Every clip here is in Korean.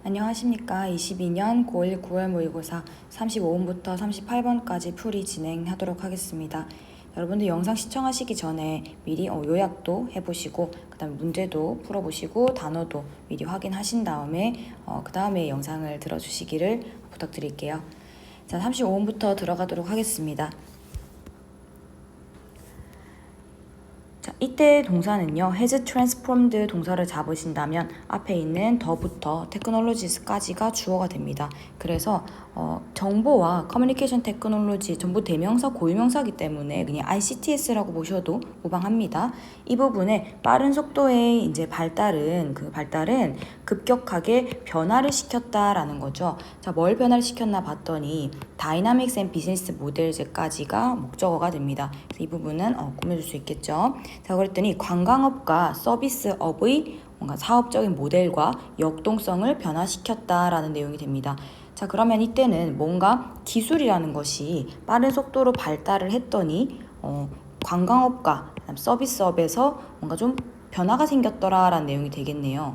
안녕하십니까. 22년 고1 9월 모의고사 35번부터 38번까지 풀이 진행하도록 하겠습니다. 여러분들 영상 시청하시기 전에 미리 요약도 해보시고 그 다음에 문제도 풀어보시고 단어도 미리 확인하신 다음에 그 다음에 영상을 들어주시기를 부탁드릴게요. 자, 35번부터 들어가도록 하겠습니다. 자, 이때 동사는요, has transformed 동사를 잡으신다면 앞에 있는 더부터 technologies까지가 주어가 됩니다. 그래서 정보와 커뮤니케이션 테크놀로지 전부 대명사 고유명사이기 때문에 그냥 ICTS라고 보셔도 무방합니다. 이 부분에 빠른 속도의 이제 발달은 급격하게 변화를 시켰다라는 거죠. 자, 뭘 변화를 시켰나 봤더니 다이나믹스 앤 비즈니스 모델즈까지가 목적어가 됩니다. 이 부분은 꾸며줄 수 있겠죠. 자, 그랬더니 관광업과 서비스업의 뭔가 사업적인 모델과 역동성을 변화시켰다라는 내용이 됩니다. 자, 그러면 이때는 뭔가 기술이라는 것이 빠른 속도로 발달을 했더니 관광업과 서비스업에서 뭔가 좀 변화가 생겼더라라는 내용이 되겠네요.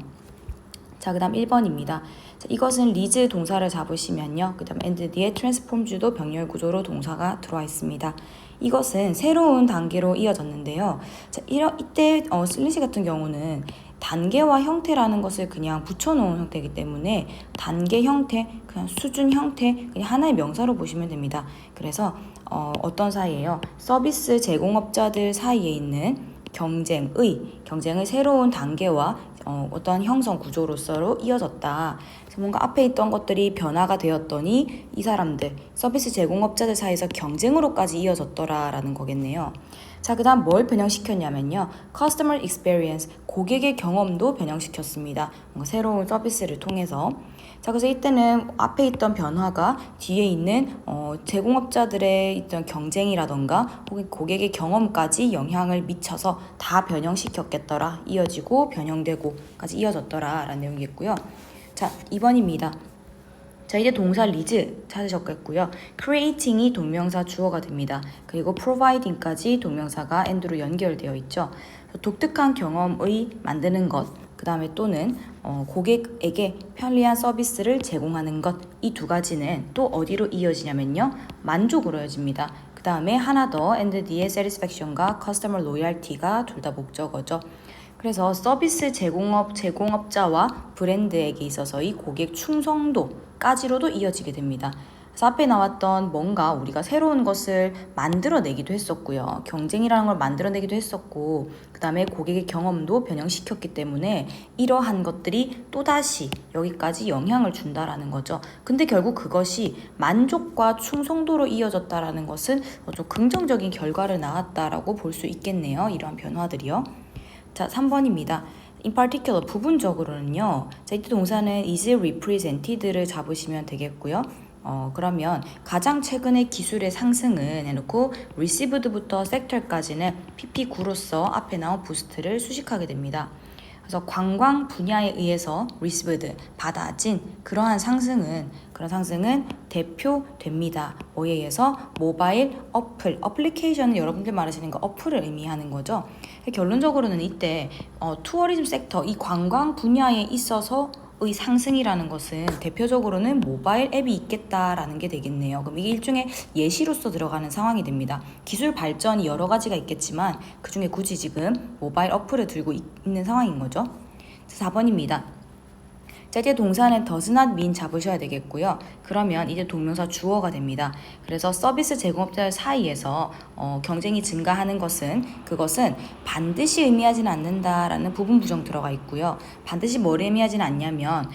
자, 그 다음 1번입니다. 자, 이것은 리즈 동사를 잡으시면요. 그 다음 and 뒤에 transformed도 병렬 구조로 동사가 들어와 있습니다. 이것은 새로운 단계로 이어졌는데요. 자, 이때 슬리시 같은 경우는 단계와 형태라는 것을 그냥 붙여놓은 형태이기 때문에 단계 형태, 그냥 수준 형태, 그냥 하나의 명사로 보시면 됩니다. 그래서 어떤 사이에요? 서비스 제공업자들 사이에 있는 경쟁의 새로운 단계와 어떤 형성 구조로서 이어졌다. 그래서 뭔가 앞에 있던 것들이 변화가 되었더니 이 사람들, 서비스 제공업자들 사이에서 경쟁으로까지 이어졌더라라는 거겠네요. 자, 그 다음 뭘 변형시켰냐면요. Customer Experience, 고객의 경험도 변형시켰습니다. 뭔가 새로운 서비스를 통해서. 자, 그래서 이때는 앞에 있던 변화가 뒤에 있는 제공업자들의 있던 경쟁이라던가 혹은 고객의 경험까지 영향을 미쳐서 다 변형시켰겠더라. 이어지고 변형되고까지 이어졌더라 라는 내용이겠고요. 자, 2번입니다. 자, 이제 동사 리즈 찾으셨겠고요. creating이 동명사 주어가 됩니다. 그리고 providing까지 동명사가 and로 연결되어 있죠. 독특한 경험의 만드는 것, 그 다음에 또는 고객에게 편리한 서비스를 제공하는 것, 이 두 가지는 또 어디로 이어지냐면요. 만족으로 이어집니다. 그 다음에 하나 더 and 뒤에 satisfaction과 customer loyalty가 둘 다 목적어죠. 그래서 서비스 제공업자와 브랜드에게 있어서의 고객 충성도까지로도 이어지게 됩니다. 그래서 앞에 나왔던 뭔가 우리가 새로운 것을 만들어내기도 했었고요. 경쟁이라는 걸 만들어내기도 했었고 그 다음에 고객의 경험도 변형시켰기 때문에 이러한 것들이 또다시 여기까지 영향을 준다라는 거죠. 근데 결국 그것이 만족과 충성도로 이어졌다라는 것은 좀 긍정적인 결과를 낳았다라고 볼 수 있겠네요. 이러한 변화들이요. 자, 3번입니다. In particular, 부분적으로는요. 자, 이때 동사는 is represented를 잡으시면 되겠고요. 그러면 가장 최근의 기술의 상승은 해놓고 received부터 sector까지는 PP9로서 앞에 나온 부스트를 수식하게 됩니다. 그래서 관광 분야에 의해서 received, 받아진 그런 상승은 대표됩니다. 뭐에 의해서? 모바일 어플리케이션은 여러분들 말하시는 거 어플을 의미하는 거죠. 결론적으로는 이때 투어리즘 섹터, 이 관광 분야에 있어서의 상승이라는 것은 대표적으로는 모바일 앱이 있겠다라는 게 되겠네요. 그럼 이게 일종의 예시로서 들어가는 상황이 됩니다. 기술 발전이 여러 가지가 있겠지만 그 중에 굳이 지금 모바일 어플을 들고 있는 상황인 거죠. 4번입니다. 자, 이제 동사는 does not mean 잡으셔야 되겠고요. 그러면 이제 동명사 주어가 됩니다. 그래서 서비스 제공업자들 사이에서 경쟁이 증가하는 그것은 반드시 의미하지는 않는다라는 부분 부정 들어가 있고요. 반드시 뭘 의미하지는 않냐면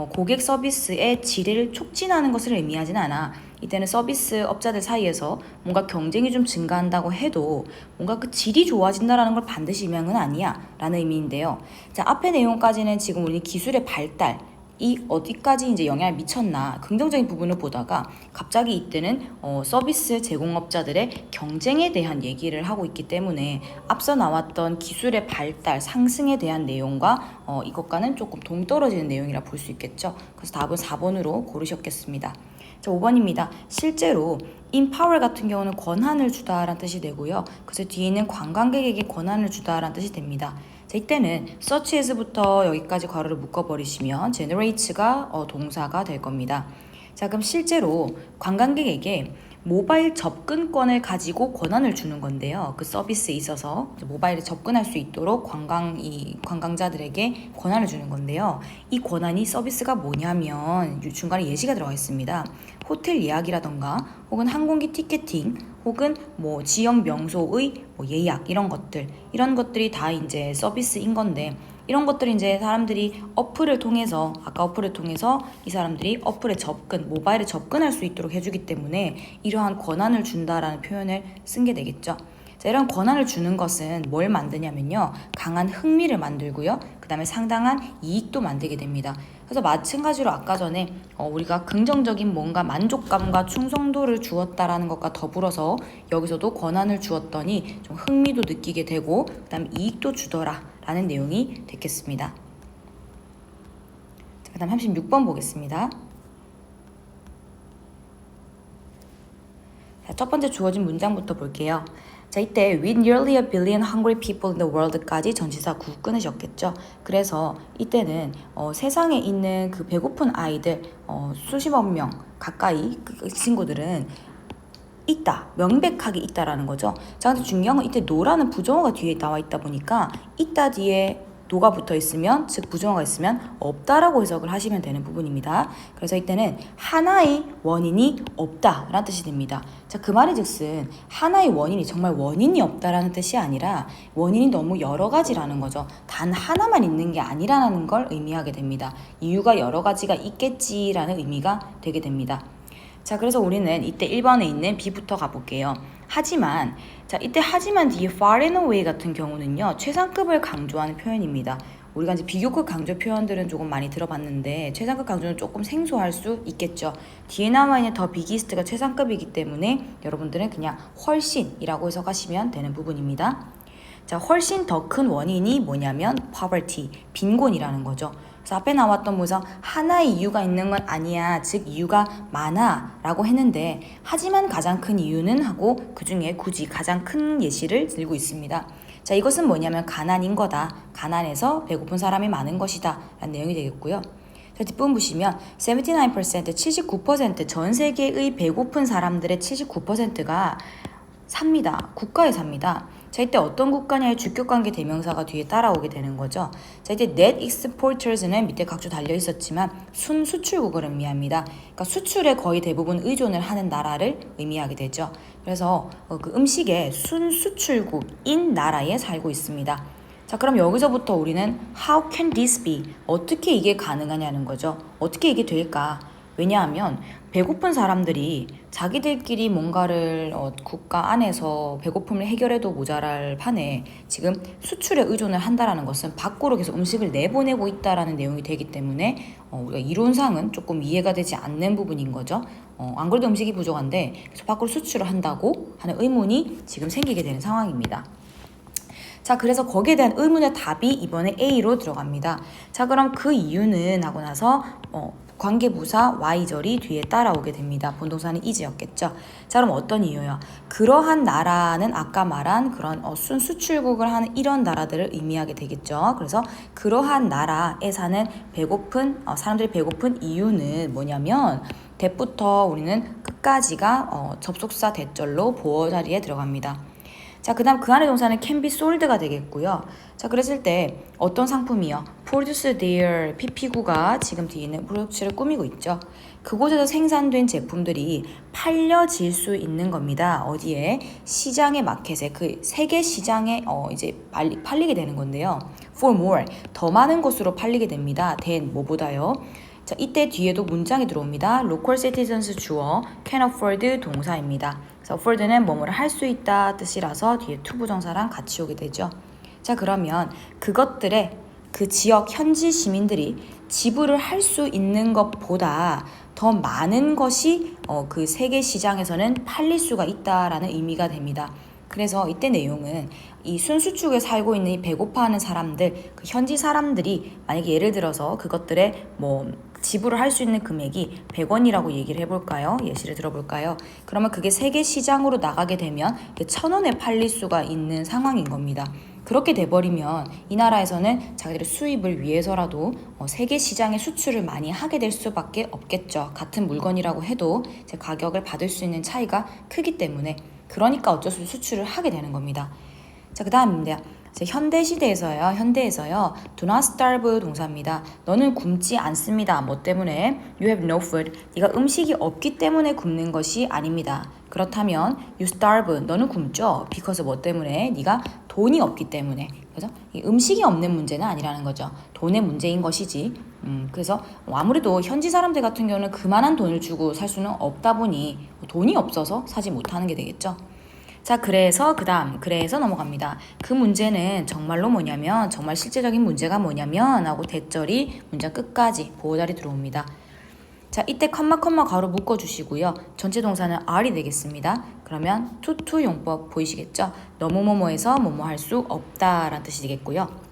고객 서비스의 질을 촉진하는 것을 의미하지는 않아. 이때는 서비스 업자들 사이에서 뭔가 경쟁이 좀 증가한다고 해도 뭔가 그 질이 좋아진다라는 걸 반드시 의미하는 건 아니야 라는 의미인데요. 자, 앞의 내용까지는 지금 우리 기술의 발달 이 어디까지 이제 영향을 미쳤나 긍정적인 부분을 보다가 갑자기 이때는 서비스 제공업자들의 경쟁에 대한 얘기를 하고 있기 때문에 앞서 나왔던 기술의 발달 상승에 대한 내용과 이것과는 조금 동떨어지는 내용이라 볼 수 있겠죠. 그래서 답은 4번으로 고르셨겠습니다. 자, 5번입니다. 실제로 empower 같은 경우는 권한을 주다라는 뜻이 되고요. 그래서 뒤에는 관광객에게 권한을 주다라는 뜻이 됩니다. 자, 이때는 such as부터 여기까지 괄호를 묶어버리시면 generates가 동사가 될 겁니다. 자, 그럼 실제로 관광객에게 모바일 접근권을 가지고 권한을 주는 건데요. 그 서비스에 있어서 모바일에 접근할 수 있도록 관광자들에게 권한을 주는 건데요. 이 권한이 서비스가 뭐냐면 중간에 예시가 들어가 있습니다. 호텔 예약이라던가 혹은 항공기 티켓팅 혹은 뭐 지역 명소의 뭐 예약 이런 것들이 다 이제 서비스인 건데, 이런 것들이 이제 사람들이 어플을 통해서 이 사람들이 어플에 모바일에 접근할 수 있도록 해주기 때문에 이러한 권한을 준다라는 표현을 쓴 게 되겠죠. 자, 이런 권한을 주는 것은 뭘 만드냐면요, 강한 흥미를 만들고요, 그 다음에 상당한 이익도 만들게 됩니다. 그래서 마찬가지로 아까 전에 우리가 긍정적인 뭔가 만족감과 충성도를 주었다라는 것과 더불어서 여기서도 권한을 주었더니 좀 흥미도 느끼게 되고 그 다음에 이익도 주더라 라는 내용이 되겠습니다. 자, 그 다음 36번 보겠습니다. 자, 첫 번째 주어진 문장부터 볼게요. 자, 이때 with nearly a billion hungry people in the world까지 전치사 구 끊으셨겠죠. 그래서 이때는 세상에 있는 그 배고픈 아이들 수십억 명 가까이 그 친구들은 있다, 명백하게 있다라는 거죠. 자, 근데 중요한 건 이때 노라는 부정어가 뒤에 나와 있다 보니까 있다 뒤에 노가 붙어 있으면, 즉 부정어가 있으면 없다라고 해석을 하시면 되는 부분입니다. 그래서 이때는 하나의 원인이 없다라는 뜻이 됩니다. 자, 그 말이 즉슨 하나의 원인이 정말 원인이 없다라는 뜻이 아니라 원인이 너무 여러 가지라는 거죠. 단 하나만 있는 게 아니라는 걸 의미하게 됩니다. 이유가 여러 가지가 있겠지라는 의미가 되게 됩니다. 자, 그래서 우리는 이때 1번에 있는 B부터 가볼게요. 하지만, 자, 이때 하지만 뒤에 far and away 같은 경우는요, 최상급을 강조하는 표현입니다. 우리가 이제 비교급 강조 표현들은 조금 많이 들어봤는데 최상급 강조는 조금 생소할 수 있겠죠. 뒤에 나와 있는 더 비기스트가 최상급이기 때문에 여러분들은 그냥 훨씬이라고 해석하시면 되는 부분입니다. 자, 훨씬 더 큰 원인이 뭐냐면 poverty, 빈곤이라는 거죠. 그래서 앞에 나왔던 뭐서 하나의 이유가 있는 건 아니야, 즉 이유가 많아 라고 했는데, 하지만 가장 큰 이유는 하고 그 중에 굳이 가장 큰 예시를 들고 있습니다. 자, 이것은 뭐냐면 가난인 거다, 가난해서 배고픈 사람이 많은 것이다 라는 내용이 되겠고요. 자, 뒷부분 보시면 79%, 79% 전 세계의 배고픈 사람들의 79%가 삽니다. 국가에 삽니다. 자, 이때 어떤 국가냐의 주격관계 대명사가 뒤에 따라오게 되는 거죠. 자, 이때 net exporters는 밑에 각주 달려 있었지만 순수출국을 의미합니다. 그러니까 수출에 거의 대부분 의존을 하는 나라를 의미하게 되죠. 그래서 그 음식의 순수출국인 나라에 살고 있습니다. 자, 그럼 여기서부터 우리는 how can this be? 어떻게 이게 가능하냐는 거죠. 어떻게 이게 될까? 왜냐하면 배고픈 사람들이 자기들끼리 뭔가를 국가 안에서 배고픔을 해결해도 모자랄 판에 지금 수출에 의존을 한다라는 것은 밖으로 계속 음식을 내보내고 있다라는 내용이 되기 때문에 우리가 이론상은 조금 이해가 되지 않는 부분인 거죠. 안 그래도 음식이 부족한데 계속 밖으로 수출을 한다고 하는 의문이 지금 생기게 되는 상황입니다. 자, 그래서 거기에 대한 의문의 답이 이번에 A로 들어갑니다. 자, 그럼 그 이유는 하고 나서 관계부사 Y절이 뒤에 따라오게 됩니다. 본동사는 is였겠죠. 자, 그럼 어떤 이유요? 그러한 나라는 아까 말한 그런 순수출국을 하는 이런 나라들을 의미하게 되겠죠. 그래서 그러한 나라에 사는 사람들이 배고픈 이유는 뭐냐면 대부터 우리는 끝까지가 접속사 대절로 보어 자리에 들어갑니다. 자, 그 다음 그 안의 동사는 can be sold가 되겠고요. 자, 그랬을 때 어떤 상품이요? produce their PP구가 지금 뒤에 있는 프로덕트를 꾸미고 있죠. 그곳에서 생산된 제품들이 팔려질 수 있는 겁니다. 어디에? 시장의 마켓에, 그 세계 시장에 이제 팔리게 되는 건데요. for more, 더 많은 곳으로 팔리게 됩니다. than 뭐보다요. 자, 이때 뒤에도 문장이 들어옵니다. local citizens 주어, can afford 동사입니다. 그래서 afford는 뭐뭐를 할 수 있다 뜻이라서 뒤에 to 부정사랑 같이 오게 되죠. 자, 그러면 그것들의 그 지역 현지 시민들이 지불을 할 수 있는 것보다 더 많은 것이 그 세계 시장에서는 팔릴 수가 있다라는 의미가 됩니다. 그래서 이때 내용은 이 순수축에 살고 있는 이 배고파하는 사람들, 그 현지 사람들이 만약에 예를 들어서 그것들의 지불을 할 수 있는 금액이 100원이라고 얘기를 해볼까요? 예시를 들어볼까요? 그러면 그게 세계 시장으로 나가게 되면 1,000원에 팔릴 수가 있는 상황인 겁니다. 그렇게 돼버리면 이 나라에서는 자기들의 수입을 위해서라도 세계 시장에 수출을 많이 하게 될 수밖에 없겠죠. 같은 물건이라고 해도 이제 가격을 받을 수 있는 차이가 크기 때문에 그러니까 어쩔 수 없이 수출을 하게 되는 겁니다. 자, 그 다음입니다. 현대 시대에서요, 현대에서요, do not starve 동사입니다. 너는 굶지 않습니다. 뭐 때문에? You have no food. 네가 음식이 없기 때문에 굶는 것이 아닙니다. 그렇다면 you starve. 너는 굶죠. because 뭐 때문에? 네가 돈이 없기 때문에. 그죠? 음식이 없는 문제는 아니라는 거죠. 돈의 문제인 것이지. 그래서 아무래도 현지 사람들 같은 경우는 그만한 돈을 주고 살 수는 없다 보니 돈이 없어서 사지 못하는 게 되겠죠. 자, 그래서 그래서 넘어갑니다. 그 문제는 정말로 뭐냐면, 정말 실제적인 문제가 뭐냐면 하고 대절이 문장 끝까지 보호자리 들어옵니다. 자, 이때 컴마 가로 묶어주시고요. 전체 동사는 are이 되겠습니다. 그러면 to 용법 보이시겠죠? 너무 뭐뭐해서 뭐뭐 할 수 없다라는 뜻이 되겠고요.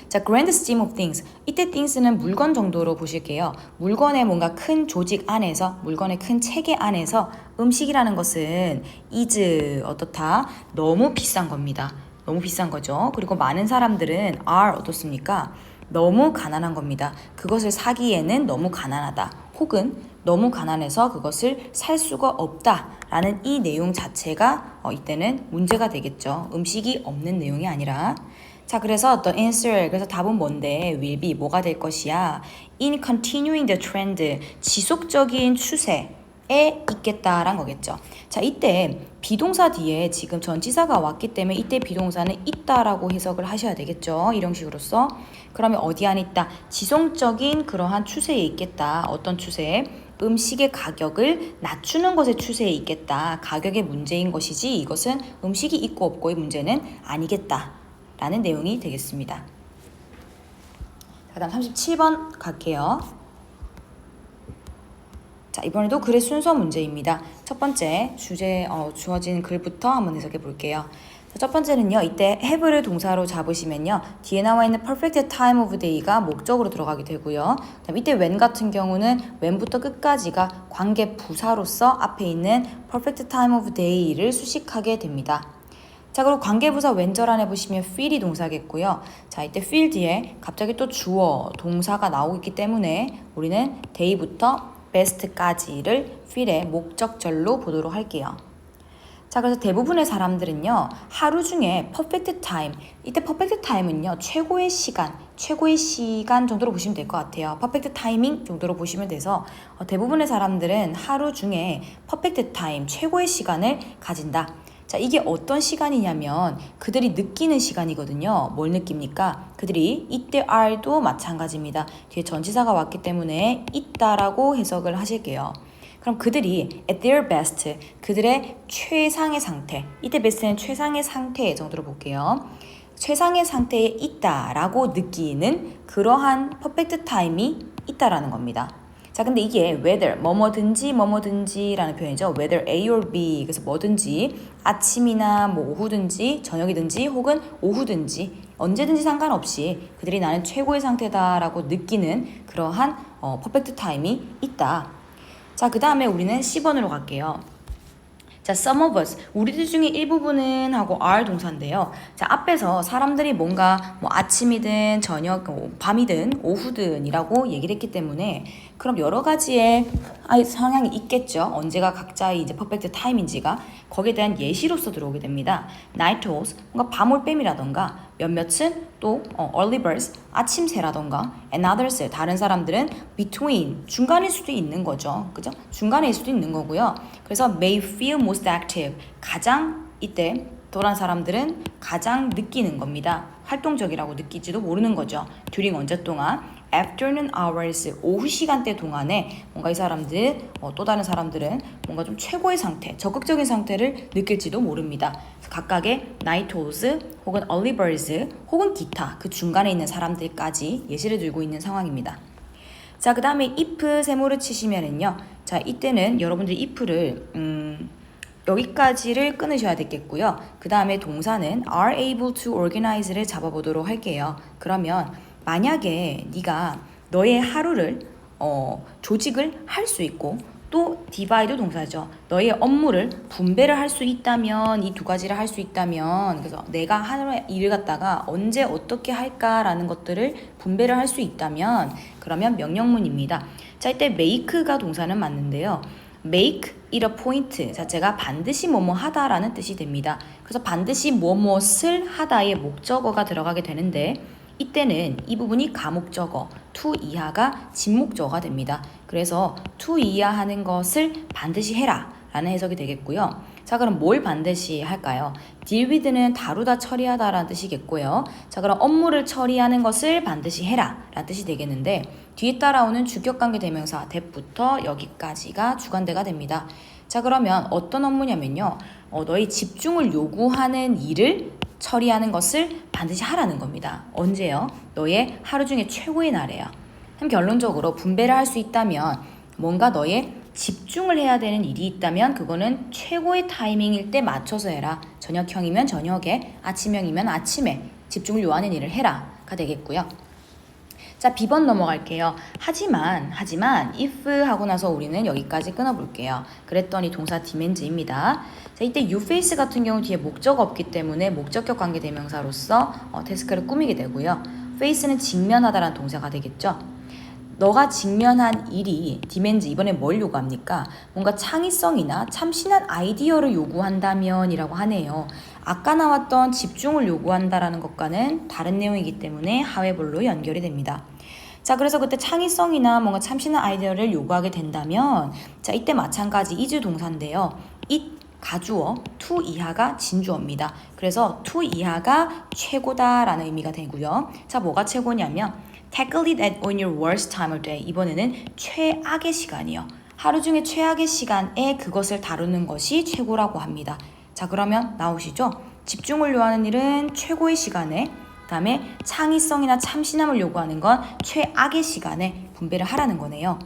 자, grand scheme of things. 이때 things는 물건 정도로 보실게요. 물건의 뭔가 큰 조직 안에서, 물건의 큰 체계 안에서 음식이라는 것은 is 어떻다? 너무 비싼 겁니다. 너무 비싼 거죠. 그리고 많은 사람들은 are 어떻습니까? 너무 가난한 겁니다. 그것을 사기에는 너무 가난하다. 혹은 너무 가난해서 그것을 살 수가 없다라는 이 내용 자체가 이때는 문제가 되겠죠. 음식이 없는 내용이 아니라. 자, 그래서 the answer, 그래서 답은 뭔데? will be, 뭐가 될 것이야? in continuing the trend, 지속적인 추세에 있겠다란 거겠죠. 자, 이때 비동사 뒤에 지금 전치사가 왔기 때문에 이때 비동사는 있다라고 해석을 하셔야 되겠죠. 이런 식으로서. 그러면 어디 안에 있다? 지속적인 그러한 추세에 있겠다. 어떤 추세에? 음식의 가격을 낮추는 것의 추세에 있겠다. 가격의 문제인 것이지 이것은 음식이 있고 없고의 문제는 아니겠다. 라는 내용이 되겠습니다. 그 다음 37번 갈게요. 자, 이번에도 글의 순서 문제입니다. 첫 번째 주어진 글부터 한번 해석해 볼게요. 자, 첫 번째는요. 이때 have를 동사로 잡으시면요. 뒤에 나와 있는 perfect time of day가 목적으로 들어가게 되고요. 그다음 이때 when 같은 경우는 when부터 끝까지가 관계 부사로서 앞에 있는 perfect time of day를 수식하게 됩니다. 자, 그리고 관계부사 왼절 안에 보시면 feel이 동사겠고요. 자, 이때 feel 뒤에 갑자기 또 주어, 동사가 나오기 때문에 우리는 day부터 best까지를 feel의 목적절로 보도록 할게요. 자, 그래서 대부분의 사람들은요, 하루 중에 perfect time, 이때 perfect time은요, 최고의 시간 정도로 보시면 될 것 같아요. perfect timing 정도로 보시면 돼서 대부분의 사람들은 하루 중에 perfect time, 최고의 시간을 가진다. 자, 이게 어떤 시간이냐면 그들이 느끼는 시간이거든요. 뭘 느낍니까? 그들이 이때 are도 마찬가지입니다. 뒤에 전치사가 왔기 때문에 있다라고 해석을 하실게요. 그럼 그들이 at their best, 그들의 최상의 상태, 이때 best는 최상의 상태 정도로 볼게요. 최상의 상태에 있다라고 느끼는 그러한 perfect time이 있다라는 겁니다. 자, 근데 이게 whether, 뭐뭐든지라는 표현이죠. whether A or B, 그래서 뭐든지 아침이나 뭐 오후든지 저녁이든지 혹은 오후든지 언제든지 상관없이 그들이 나는 최고의 상태다라고 느끼는 그러한 퍼펙트 타임이 있다. 자, 그 다음에 우리는 10번으로 갈게요. 자, some of us, 우리들 중에 일부분은 하고 are 동사인데요. 자, 앞에서 사람들이 뭔가 뭐 아침이든 저녁, 밤이든 오후든이라고 얘기를 했기 때문에 그럼 여러 가지의 성향이 있겠죠. 언제가 각자의 이제 퍼펙트 타임인지가 거기에 대한 예시로서 들어오게 됩니다. night owls, 뭔가 밤올빼미라던가 몇몇은 또 early birds, 아침새라던가 and others, 다른 사람들은 between, 중간일 수도 있는 거죠. 그죠? 중간일 수도 있는 거고요. 그래서 may feel most active, 가장 이때 또란 사람들은 가장 느끼는 겁니다. 활동적이라고 느끼지도 모르는 거죠. during 언제 동안? afternoon hours, 오후 시간대 동안에 뭔가 이 사람들, 또 다른 사람들은 뭔가 좀 최고의 상태, 적극적인 상태를 느낄지도 모릅니다. 각각의 night owls 혹은 early birds 혹은 기타 그 중간에 있는 사람들까지 예시를 들고 있는 상황입니다. 자, 그 다음에 if 세모를 치시면은요. 자, 이때는 여러분들이 if를 여기까지를 끊으셔야 되겠고요. 그 다음에 동사는 are able to organize를 잡아보도록 할게요. 그러면 만약에 네가 너의 하루를 조직을 할 수 있고 또 divide 동사죠. 너의 업무를 분배를 할 수 있다면, 이 두 가지를 할 수 있다면, 그래서 내가 하는 일을 갖다가 언제 어떻게 할까라는 것들을 분배를 할 수 있다면, 그러면 명령문입니다. 자, 이때 make가 동사는 맞는데요. make it a point 자체가 반드시 뭐뭐 하다라는 뜻이 됩니다. 그래서 반드시 뭐뭇을 하다의 목적어가 들어가게 되는데, 이때는 이 부분이 가목적어, to 이하가 진목적어가 됩니다. 그래서 to 이하 하는 것을 반드시 해라 라는 해석이 되겠고요. 자, 그럼 뭘 반드시 할까요? deal with는 다루다 처리하다 라는 뜻이겠고요. 자, 그럼 업무를 처리하는 것을 반드시 해라 라는 뜻이 되겠는데, 뒤에 따라오는 주격관계 대명사 that부터 여기까지가 주관대가 됩니다. 자, 그러면 어떤 업무냐면요, 너의 집중을 요구하는 일을 처리하는 것을 반드시 하라는 겁니다. 언제요? 너의 하루 중에 최고의 날이에요. 그럼 결론적으로 분배를 할 수 있다면, 뭔가 너의 집중을 해야 되는 일이 있다면 그거는 최고의 타이밍일 때 맞춰서 해라. 저녁형이면 저녁에, 아침형이면 아침에 집중을 요하는 일을 해라가 되겠고요. 자, B번 넘어갈게요. 하지만 if 하고 나서 우리는 여기까지 끊어볼게요. 그랬더니 동사 demands입니다. 자, 이때 you face 같은 경우 뒤에 목적어 없기 때문에 목적격 관계 대명사로서 태스크를 꾸미게 되고요. face는 직면하다라는 동사가 되겠죠. 너가 직면한 일이 demands 이번에 뭘 요구합니까? 뭔가 창의성이나 참신한 아이디어를 요구한다면 이라고 하네요. 아까 나왔던 집중을 요구한다라는 것과는 다른 내용이기 때문에 하회볼로 연결이 됩니다. 자, 그래서 그때 창의성이나 뭔가 참신한 아이디어를 요구하게 된다면, 자, 이때 마찬가지 is 동사인데요. it 가주어, to 이하가 진주어입니다. 그래서 to 이하가 최고다라는 의미가 되고요. 자, 뭐가 최고냐면 tackle it at on your worst time of day. 이번에는 최악의 시간이요. 하루 중에 최악의 시간에 그것을 다루는 것이 최고라고 합니다. 자, 그러면 나오시죠? 집중을 요하는 일은 최고의 시간에, 그 다음에 창의성이나 참신함을 요구하는 건 최악의 시간에 분배를 하라는 거네요.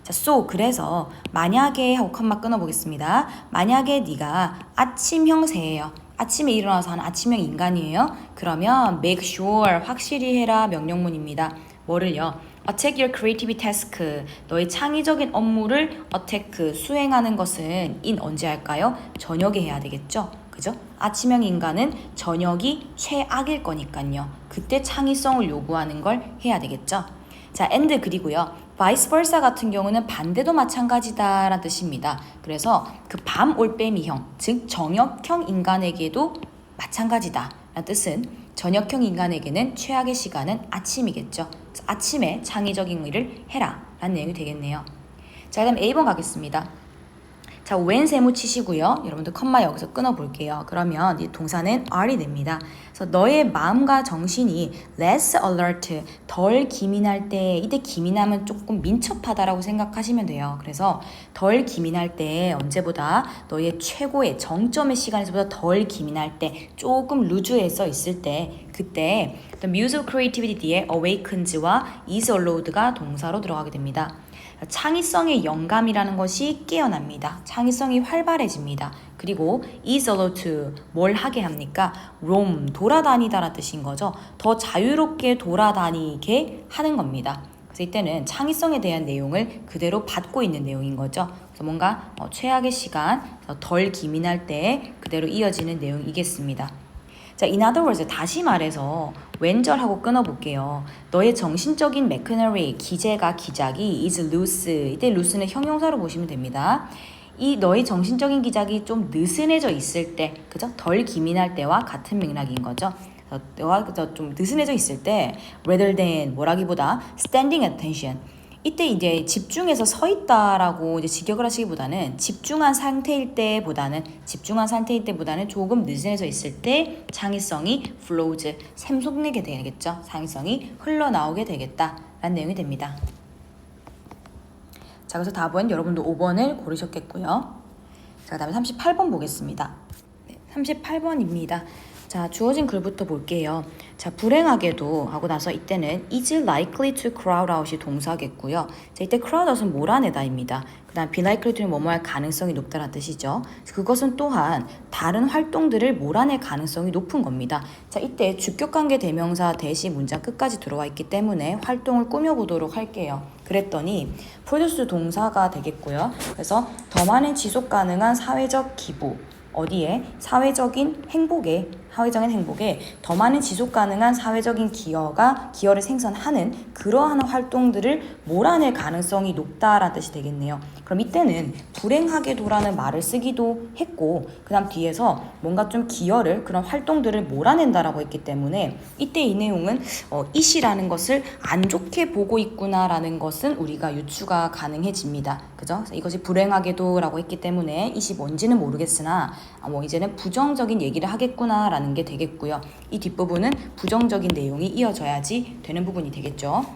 자, so 그래서 만약에 하고 컴마 끊어보겠습니다. 만약에 네가 아침형 새예요. 아침에 일어나서 하는 아침형 인간이에요. 그러면 make sure 확실히 해라 명령문입니다. 뭐를요? attack your creative task. 너의 창의적인 업무를 attack 수행하는 것은 in 언제 할까요? 저녁에 해야 되겠죠. 그죠? 아침형 인간은 저녁이 최악일 거니까요. 그때 창의성을 요구하는 걸 해야 되겠죠. 자, and 그리고요. vice versa 같은 경우는 반대도 마찬가지다라는 뜻입니다. 그래서 그 밤 올빼미형, 즉 정역형 인간에게도 마찬가지다라는 뜻은 저녁형 인간에게는 최악의 시간은 아침이겠죠. 아침에 창의적인 일을 해라 라는 내용이 되겠네요. 자, 그다음 A번 가겠습니다. 자, when 세모 치시고요. 여러분들 컴마 여기서 끊어볼게요. 그러면 이 동사는 are이 됩니다. 그래서 너의 마음과 정신이 less alert, 덜 기민할 때, 이때 기민함은 조금 민첩하다라고 생각하시면 돼요. 그래서 덜 기민할 때 언제보다 너의 최고의 정점의 시간에서보다 덜 기민할 때, 조금 루즈해서 있을 때, 그때 the muse of creativity 뒤에 awakens와 is allowed가 동사로 들어가게 됩니다. 창의성의 영감이라는 것이 깨어납니다. 창의성이 활발해집니다. 그리고 is allowed to 뭘 하게 합니까? roam, 돌아다니다라는 뜻인 거죠. 더 자유롭게 돌아다니게 하는 겁니다. 그래서 이때는 창의성에 대한 내용을 그대로 받고 있는 내용인 거죠. 그래서 뭔가 최악의 시간, 덜 기민할 때 그대로 이어지는 내용이겠습니다. 자, in other words, 다시 말해서 왼절하고 끊어볼게요. 너의 정신적인 machinery, 기제가, 기작이 is loose. 이때 loose는 형용사로 보시면 됩니다. 이 너의 정신적인 기작이 좀 느슨해져 있을 때, 그죠? 덜 기민할 때와 같은 맥락인 거죠. 너가 좀 느슨해져 있을 때 rather than 뭐라기보다 standing attention. 이때 이제 집중해서 서 있다라고 이제 직역을 하시기보다는 집중한 상태일 때보다는 조금 느슨해져 있을 때 창의성이 flows 샘솟게 되겠죠. 창의성이 흘러나오게 되겠다라는 내용이 됩니다. 자, 그래서 답은 여러분도 5번을 고르셨겠고요. 자, 그다음에 38번 보겠습니다. 네, 38번입니다. 자, 주어진 글부터 볼게요. 자, 불행하게도 하고 나서 이때는 is likely to crowd out이 동사겠고요. 자, 이때 crowd out은 몰아내다입니다. 그 다음 be likely to는 뭐뭐 할 가능성이 높다는 뜻이죠. 그것은 또한 다른 활동들을 몰아낼 가능성이 높은 겁니다. 자, 이때 주격관계 대명사 대시 문장 끝까지 들어와 있기 때문에 활동을 꾸며보도록 할게요. 그랬더니 produce 동사가 되겠고요. 그래서 더 많은 지속 가능한 사회적 기부 어디에? 사회적인 행복에 더 많은 지속 가능한 사회적인 기여를 생산하는 그러한 활동들을 몰아낼 가능성이 높다라는 뜻이 되겠네요. 그럼 이때는 불행하게도라는 말을 쓰기도 했고 그 다음 뒤에서 뭔가 좀 그런 활동들을 몰아낸다라고 했기 때문에 이때 이 내용은 it이라는 것을 안 좋게 보고 있구나라는 것은 우리가 유추가 가능해집니다. 그죠? 이것이 불행하게도라고 했기 때문에 it이 뭔지는 모르겠으나 이제는 부정적인 얘기를 하겠구나라는 게 되겠고요. 이 뒷부분은 부정적인 내용이 이어져야지 되는 부분이 되겠죠.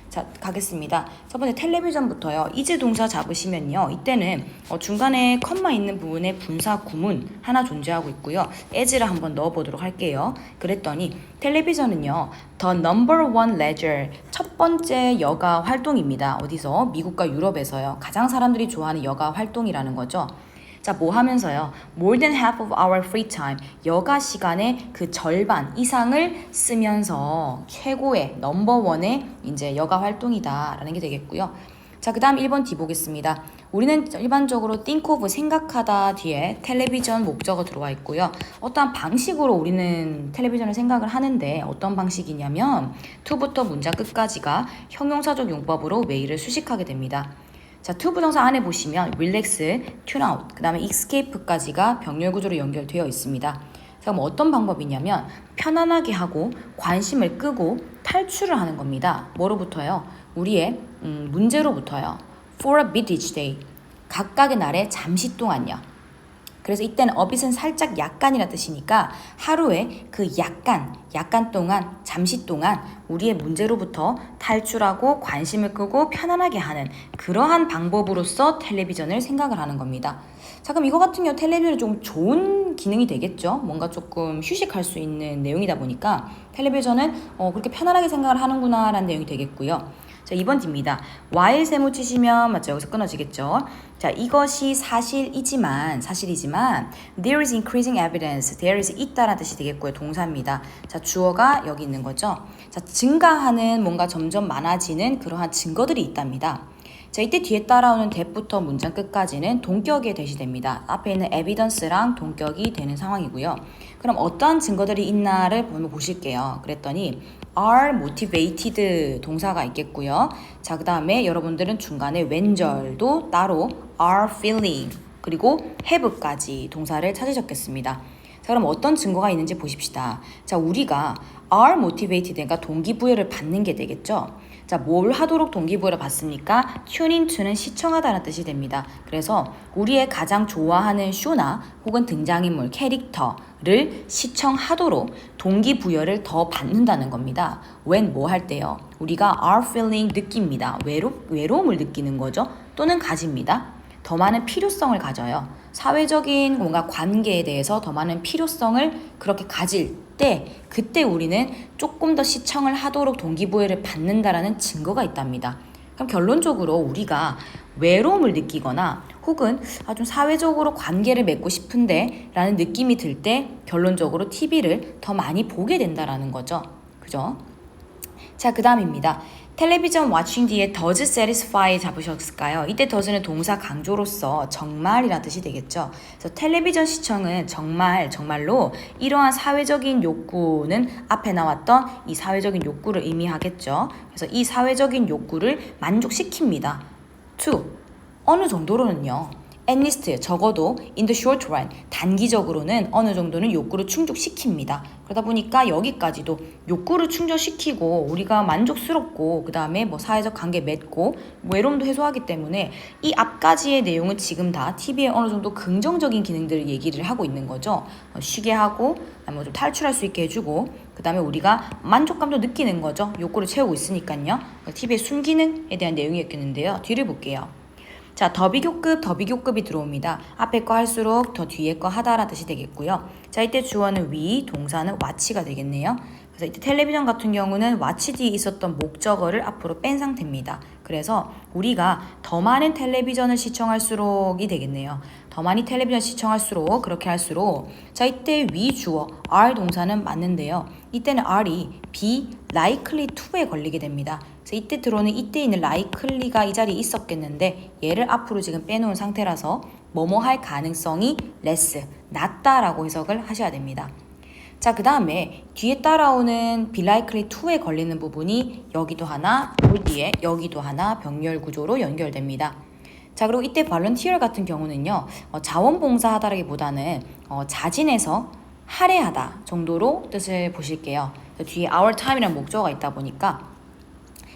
자, 가겠습니다. 첫 번째 텔레비전부터요. is 동사 잡으시면요. 이때는 중간에 컴마 있는 부분에 분사 구문 하나 존재하고 있고요. as를 한번 넣어보도록 할게요. 그랬더니 텔레비전은요. The number one leisure, 첫 번째 여가 활동입니다. 어디서? 미국과 유럽에서요. 가장 사람들이 좋아하는 여가 활동이라는 거죠. 자, 뭐 하면서요? More than half of our free time. 여가 시간의 그 절반 이상을 쓰면서 최고의 넘버원의 이제 여가 활동이다라는 게 되겠고요. 자, 그 다음 1번 D 보겠습니다. 우리는 일반적으로 think of 생각하다 뒤에 텔레비전 목적어 들어와 있고요. 어떠한 방식으로 우리는 텔레비전을 생각을 하는데 어떤 방식이냐면 to부터 문장 끝까지가 형용사적 용법으로 메일을 수식하게 됩니다. 자, to 부정사 안에 보시면 relax, tune out, 그 다음에 escape까지가 병렬 구조로 연결되어 있습니다. 자, 그럼 어떤 방법이냐면 편안하게 하고 관심을 끄고 탈출을 하는 겁니다. 뭐로부터요? 우리의 문제로부터요. For a bit each day. 각각의 날에 잠시 동안요. 그래서 이때는 a bit은 살짝 약간이라 뜻이니까 하루에 그 약간 동안, 잠시 동안 우리의 문제로부터 탈출하고 관심을 끄고 편안하게 하는 그러한 방법으로서 텔레비전을 생각을 하는 겁니다. 자, 그럼 이거 같은 경우 텔레비전은 좀 좋은 기능이 되겠죠. 뭔가 조금 휴식할 수 있는 내용이다 보니까 텔레비전은 그렇게 편안하게 생각을 하는구나 라는 내용이 되겠고요. 자, 2번 D입니다. while 세모 치시면 맞죠? 여기서 끊어지겠죠. 자, 이것이 사실이지만 there is increasing evidence. there is 있다라는 뜻이 되겠고요. 동사입니다. 자, 주어가 여기 있는 거죠. 자, 증가하는 뭔가 점점 많아지는 그러한 증거들이 있답니다. 자, 이때 뒤에 따라오는 that부터 문장 끝까지는 동격에 대시됩니다. 앞에 있는 evidence랑 동격이 되는 상황이고요. 그럼 어떠한 증거들이 있나를 보실게요. 그랬더니 are motivated 동사가 있겠고요. 자, 그 다음에 여러분들은 중간에 when절도 따로 are feeling 그리고 have까지 동사를 찾으셨겠습니다. 자, 그럼 어떤 증거가 있는지 보십시다. 자, 우리가 are motivated, 그러니까 동기부여를 받는 게 되겠죠. 자, 뭘 하도록 동기부여를 받습니까? tune into는 시청하다는 뜻이 됩니다. 그래서 우리의 가장 좋아하는 쇼나 혹은 등장인물, 캐릭터를 시청하도록 동기부여를 더 받는다는 겁니다. when 뭐 할 때요? 우리가 are feeling 느낍니다. 외로움을 느끼는 거죠. 또는 가집니다. 더 많은 필요성을 가져요. 사회적인 뭔가 관계에 대해서 더 많은 필요성을 그렇게 가질 때 그때 우리는 조금 더 시청을 하도록 동기부여를 받는다라는 증거가 있답니다. 그럼 결론적으로 우리가 외로움을 느끼거나 혹은 좀 사회적으로 관계를 맺고 싶은데 라는 느낌이 들 때 결론적으로 TV를 더 많이 보게 된다라는 거죠. 그죠? 자, 그 다음입니다. 텔레비전 watching 뒤에 does satisfy 잡으셨을까요? 이때 does는 동사 강조로서 정말이라는 뜻이 되겠죠. 그래서 텔레비전 시청은 정말로 이러한 사회적인 욕구는 앞에 나왔던 이 사회적인 욕구를 의미하겠죠. 그래서 이 사회적인 욕구를 만족시킵니다. to 어느 정도로는요. at least 적어도 in the short run 단기적으로는 어느 정도는 욕구를 충족시킵니다. 그러다 보니까 여기까지도 욕구를 충족시키고 우리가 만족스럽고 그 다음에 뭐 사회적 관계 맺고 뭐 외로움도 해소하기 때문에 이 앞까지의 내용은 지금 다 TV에 어느 정도 긍정적인 기능들을 얘기를 하고 있는 거죠. 쉬게 하고 뭐 좀 탈출할 수 있게 해주고 그 다음에 우리가 만족감도 느끼는 거죠. 욕구를 채우고 있으니까요. TV의 순기능에 대한 내용이었겠는데요. 뒤를 볼게요. 자, 더 비교급, 더 비교급이 들어옵니다. 앞에 거 할수록 더 뒤에 거 하다라는 뜻이 되겠고요. 자, 이때 주어는 위, 동사는 watch가 되겠네요. 그래서 이때 텔레비전 같은 경우는 watch 뒤에 있었던 목적어를 앞으로 뺀 상태입니다. 그래서 우리가 더 많은 텔레비전을 시청할수록이 되겠네요. 더 많이 텔레비전 시청할수록, 그렇게 할수록. 자, 이때 위 주어 are 동사는 맞는데요. 이때는 are이 be likely to에 걸리게 됩니다. 그래서 이때 들어오는 이때 있는 likely가 이 자리에 있었겠는데 얘를 앞으로 지금 빼놓은 상태라서 뭐뭐 할 가능성이 less, 낮다라고 해석을 하셔야 됩니다. 자, 그 다음에 뒤에 따라오는 be likely to에 걸리는 부분이 여기도 하나, 여기에 여기도 하나 병렬 구조로 연결됩니다. 자, 그리고 이때 volunteer 같은 경우는요, 자원봉사하다라기보다는 자진해서 할애하다 정도로 뜻을 보실게요. 뒤에 our time이라는 목적어가 있다 보니까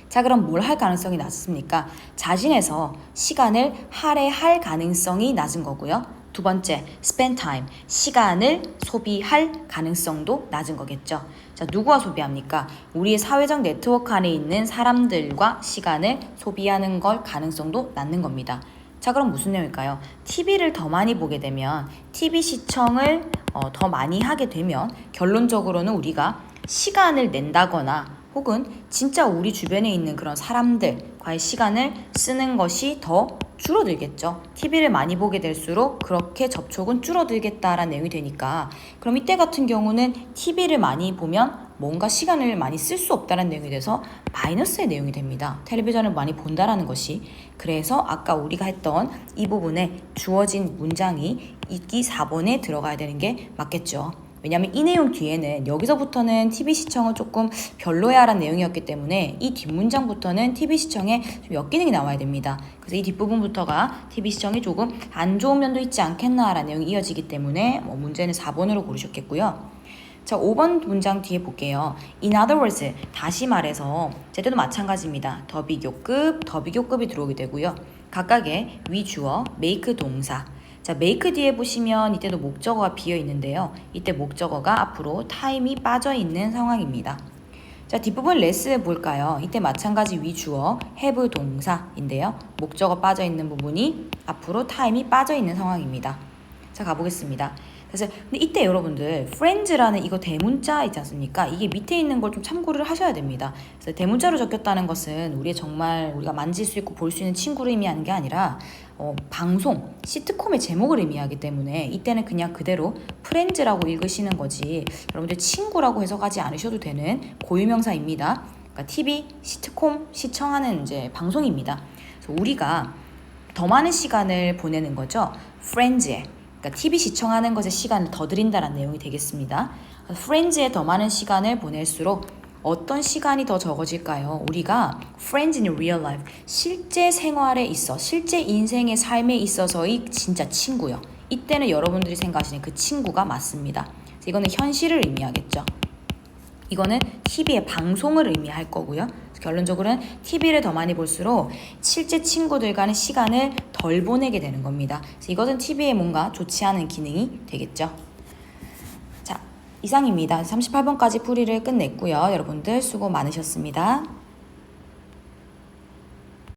자, 그럼 뭘 할 가능성이 낮습니까? 자신에서 시간을 할애할 가능성이 낮은 거고요. 두 번째, spend time, 시간을 소비할 가능성도 낮은 거겠죠. 자, 누구와 소비합니까? 우리의 사회적 네트워크 안에 있는 사람들과 시간을 소비하는 걸 가능성도 낮는 겁니다. 자, 그럼 무슨 내용일까요? TV를 더 많이 보게 되면, TV 시청을 더 많이 하게 되면 결론적으로는 우리가 시간을 낸다거나 혹은 진짜 우리 주변에 있는 그런 사람들과의 시간을 쓰는 것이 더 줄어들겠죠. TV를 많이 보게 될수록 그렇게 접촉은 줄어들겠다라는 내용이 되니까, 그럼 이때 같은 경우는 TV를 많이 보면 뭔가 시간을 많이 쓸 수 없다는 내용이 돼서 마이너스의 내용이 됩니다. 텔레비전을 많이 본다라는 것이. 그래서 아까 우리가 했던 이 부분에 주어진 문장이 있기 4번에 들어가야 되는 게 맞겠죠. 왜냐하면 이 내용 뒤에는 여기서부터는 TV 시청은 조금 별로야 라는 내용이었기 때문에 이 뒷문장부터는 TV 시청에 좀 엮이는 게 나와야 됩니다. 그래서 이 뒷부분부터가 TV 시청이 조금 안 좋은 면도 있지 않겠나 라는 내용이 이어지기 때문에 문제는 4번으로 고르셨겠고요. 자, 5번 문장 뒤에 볼게요. In other words, 다시 말해서 제때도 마찬가지입니다. 더 비교급이 들어오게 되고요. 각각의 위 주어, make 동사. 자, make 뒤에 보시면 이때도 목적어가 비어 있는데요. 이때 목적어가 앞으로 time이 빠져 있는 상황입니다. 자, 뒷부분 less 볼까요? 이때 마찬가지 위 주어, have 동사인데요. 목적어 빠져 있는 부분이 앞으로 time이 빠져 있는 상황입니다. 자, 가보겠습니다. 그래서 근데 이때 여러분들 friends라는 이거 대문자 있지 않습니까? 이게 밑에 있는 걸 좀 참고를 하셔야 됩니다. 그래서 대문자로 적혔다는 것은 우리의 정말 우리가 만질 수 있고 볼 수 있는 친구를 의미하는 게 아니라 방송, 시트콤의 제목을 의미하기 때문에 이때는 그냥 그대로 friends라고 읽으시는 거지 여러분들 친구라고 해석하지 않으셔도 되는 고유명사입니다. 그러니까 TV, 시트콤 시청하는 이제 방송입니다. 그래서 우리가 더 많은 시간을 보내는 거죠. friends에. 그러니까 TV 시청하는 것에 시간을 더 드린다는 내용이 되겠습니다. friends에 더 많은 시간을 보낼수록 어떤 시간이 더 적어질까요? 우리가 friends in real life, 실제 생활에 있어, 실제 인생의 삶에 있어서의 진짜 친구요. 이때는 여러분들이 생각하시는 그 친구가 맞습니다. 이거는 현실을 의미하겠죠. 이거는 TV의 방송을 의미할 거고요. 결론적으로는 TV를 더 많이 볼수록 실제 친구들과는 시간을 덜 보내게 되는 겁니다. 그래서 이것은 TV에 뭔가 좋지 않은 기능이 되겠죠. 자, 이상입니다. 38번까지 풀이를 끝냈고요. 여러분들 수고 많으셨습니다.